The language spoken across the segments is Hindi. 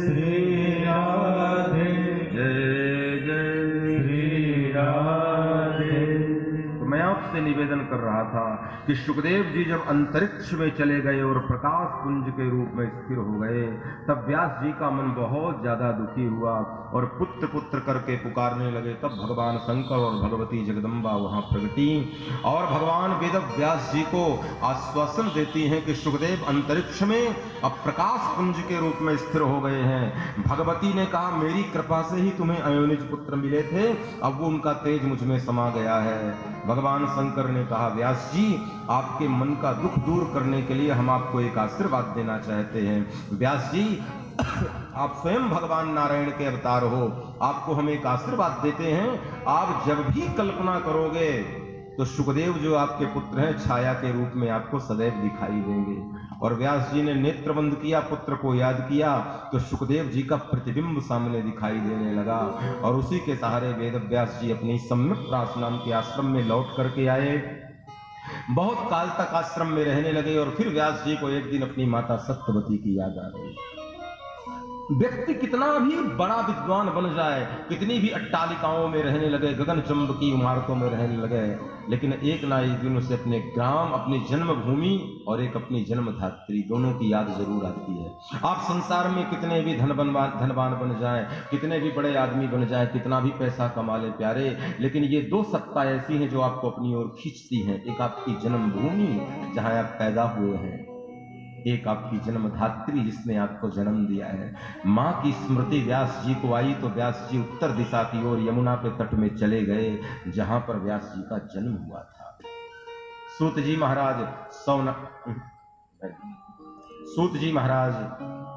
श्री राधे जय जय श्री राधे। तो मैं आपसे निवेदन कर रहा था कि सुखदेव जी जब अंतरिक्ष में चले गए और प्रकाश पुंज के रूप में स्थिर हो गए, तब व्यास जी का मन बहुत ज्यादा दुखी हुआ और पुत्र पुत्र करके पुकारने लगे। तब भगवान शंकर और भगवती जगदम्बा वहां प्रगटी और भगवान वेद व्यास जी को आश्वासन देती हैं कि सुखदेव अंतरिक्ष में अब प्रकाश पुंज के रूप में स्थिर हो गए हैं। भगवती ने कहा, मेरी कृपा से ही तुम्हें अयोनिज पुत्र मिले थे, अब वो उनका तेज मुझ में समा गया है। भगवान शंकर ने कहा, व्यास जी आपके मन का दुख दूर करने के लिए हम आपको एक आशीर्वाद देना चाहते हैं। व्यास जी आप स्वयं भगवान नारायण के अवतार हो, आपको हम एक आशीर्वाद देते हैं। आप जब भी कल्पना करोगे तो सुखदेव जो आपके पुत्र हैं छाया के रूप में आपको सदैव दिखाई देंगे। और व्यास जी ने नेत्र बंद किया, पुत्र को याद किया, तो सुखदेव जी का प्रतिबिंब सामने दिखाई देने लगा। और उसी के सहारे वेद व्यास जी अपनी सम्यक नाम के आश्रम में लौट करके आए। बहुत काल तक आश्रम में रहने लगे और फिर व्यास जी को एक दिन अपनी माता सत्यवती की याद आ गई। व्यक्ति कितना भी बड़ा विद्वान बन जाए, कितनी भी अट्टालिकाओं में रहने लगे, गगन चुंबकी इमारतों में रहने लगे, लेकिन एक ना एक दिन उसे अपने ग्राम, अपनी जन्मभूमि और एक अपनी जन्मधात्री दोनों की याद जरूर आती है। आप संसार में कितने भी धनवान बन जाएं, कितने भी बड़े आदमी बन जाएं, कितना भी पैसा कमा ले प्यारे, लेकिन ये दो सत्ता ऐसी हैं जो आपको अपनी ओर खींचती हैं। एक आपकी जन्मभूमि जहां आप पैदा हुए हैं, एक आपकी जन्मधात्री जिसने आपको जन्म दिया है। मां की स्मृति व्यास जी को आई तो व्यास जी उत्तर दिशा की ओर यमुना के तट में चले गए जहां पर व्यास जी का जन्म हुआ था। सूत जी महाराज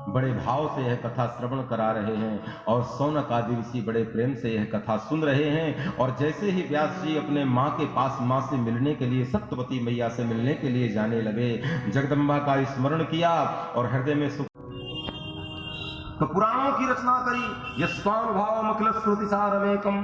बड़े भाव से यह कथा श्रवण करा रहे हैं और सौनक आदि ऋषि बड़े प्रेम से यह कथा सुन रहे हैं। और जैसे ही व्यास जी अपने मां के पास, मां से मिलने के लिए, सत्यवती मैया से मिलने के लिए जाने लगे, जगदम्बा का स्मरण किया और हृदय में सुख तो पुराणों की रचना करी। यस्वानुभाव अखिल श्रुति सारमेकम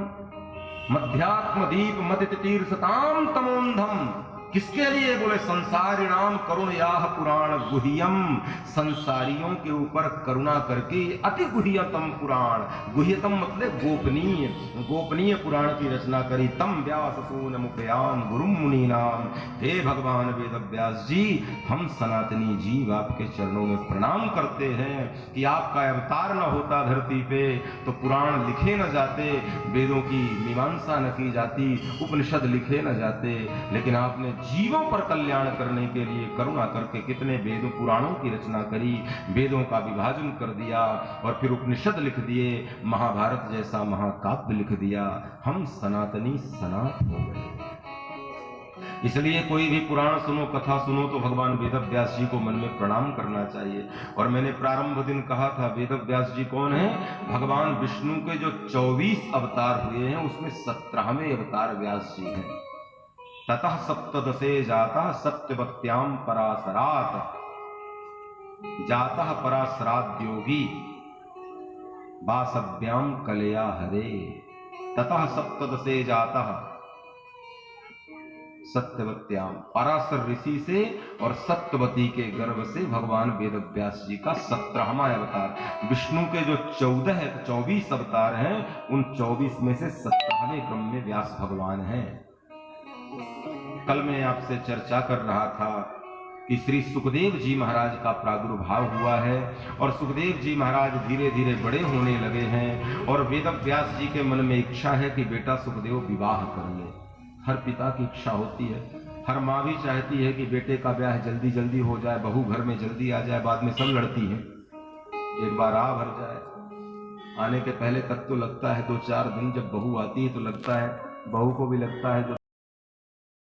मध्यात्म दीप मदित तीर्थताम तमोन्धम। किसके लिए? बोले संसारिणाम करुण याह पुराण गुह्यम। संसारियों के ऊपर करुणा करके अति गुह्यतम पुराण, गुह्यतम मतलब गोपनीय, गोपनीय पुराण की रचना करी। तम व्यास सून मुखयाम गुरुम मुनि नाम। हे भगवान वेद व्यास जी, हम सनातनी जीव आपके चरणों में प्रणाम करते हैं कि आपका अवतार न होता धरती पे तो पुराण लिखे न जाते, वेदों की मीमांसा न की जाती, उपनिषद लिखे न जाते, लेकिन आपने जीवों पर कल्याण करने के लिए करुणा करके कितने वेदों पुराणों की रचना करी, वेदों का विभाजन कर दिया और फिर उपनिषद लिख दिए, महाभारत जैसा महाकाव्य लिख दिया। हम सनातनी सनात हो गए। इसलिए कोई भी पुराण सुनो, कथा सुनो तो भगवान वेद व्यास जी को मन में प्रणाम करना चाहिए। और मैंने प्रारंभ दिन कहा था, वेद व्यास जी कौन है? भगवान विष्णु के जो 24 अवतार हुए हैं उसमें 17वें अवतार व्यास जी हैं। ततः सप्तदशे जाता सत्यवत्याम पराशरात, जाता पराशरात योगी वासव्याम कलया हरे। ततः सप्तदशे जाता सत्यवत्याम, पराशर ऋषि से और सत्यवती के गर्भ से भगवान वेद व्यास जी का 17वां अवतार। विष्णु के जो 24 अवतार हैं उन 24 में से 17वें क्रम में व्यास भगवान हैं। कल मैं आपसे चर्चा कर रहा था कि श्री सुखदेव जी महाराज का प्रादुर्भाव हुआ है और सुखदेव जी महाराज धीरे धीरे बड़े होने लगे हैं और वेद व्यास जी के मन में इच्छा है कि बेटा सुखदेव विवाह कर ले। हर पिता की इच्छा होती है, हर माँ भी चाहती है कि बेटे का ब्याह जल्दी जल्दी हो जाए, बहू घर में जल्दी आ जाए। बाद में सब लड़ती है, एक बार आ भर जाए। आने के पहले तक तो लगता है 2-4 दिन, जब बहू आती है तो लगता है, बहू को भी लगता है जो